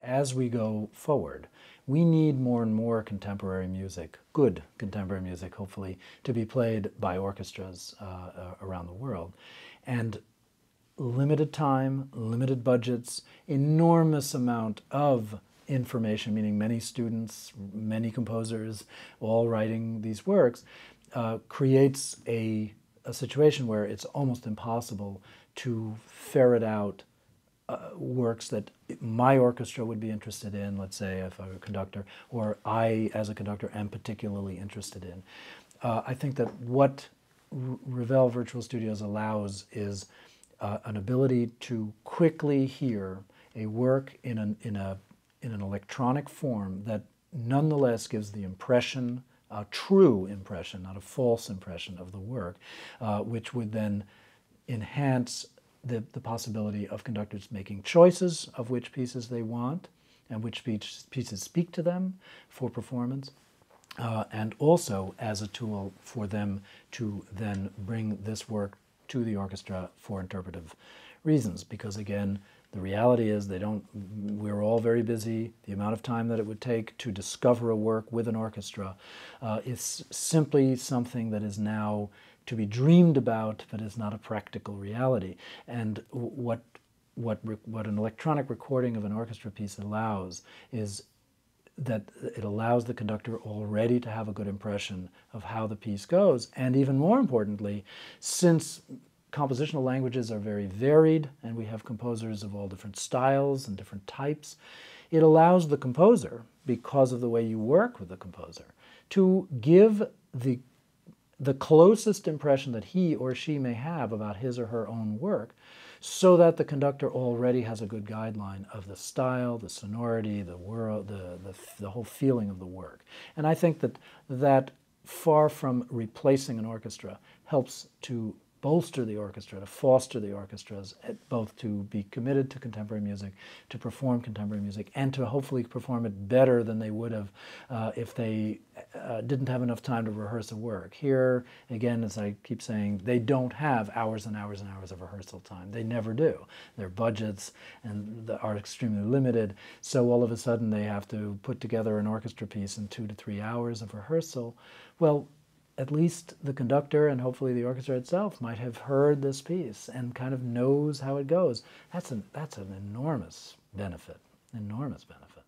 as we go forward. We need more and more contemporary music, good contemporary music, hopefully, to be played by orchestras around the world. And limited time, limited budgets, enormous amount of information, meaning many students, many composers, all writing these works, creates a situation where it's almost impossible to ferret out works that my orchestra would be interested in, let's say if I'm a conductor, or I as a conductor am particularly interested in. I think that what Ravel Virtual Studios allows is an ability to quickly hear a work in an electronic form that nonetheless gives the impression, a true impression, not a false impression of the work, which would then enhance the possibility of conductors making choices of which pieces they want and which pieces speak to them for performance, and also as a tool for them to then bring this work to the orchestra for interpretive reasons. Because again, the reality is we're all very busy. The amount of time that it would take to discover a work with an orchestra is simply something that is now to be dreamed about, but is not a practical reality. And what an electronic recording of an orchestra piece allows is that it allows the conductor already to have a good impression of how the piece goes. And even more importantly, since compositional languages are very varied and we have composers of all different styles and different types, it allows the composer, because of the way you work with the composer, to give the closest impression that he or she may have about his or her own work, so that the conductor already has a good guideline of the style, the sonority, the whole feeling of the work. And I think that far from replacing an orchestra, helps to bolster the orchestra, to foster the orchestras, both to be committed to contemporary music, to perform contemporary music, and to hopefully perform it better than they would have if they didn't have enough time to rehearse a work. Here, again, as I keep saying, they don't have hours and hours and hours of rehearsal time. They never do. Their budgets are extremely limited, so all of a sudden they have to put together an orchestra piece in 2 to 3 hours of rehearsal. Well, at least the conductor and hopefully the orchestra itself might have heard this piece and kind of knows how it goes. That's an enormous benefit, enormous benefit.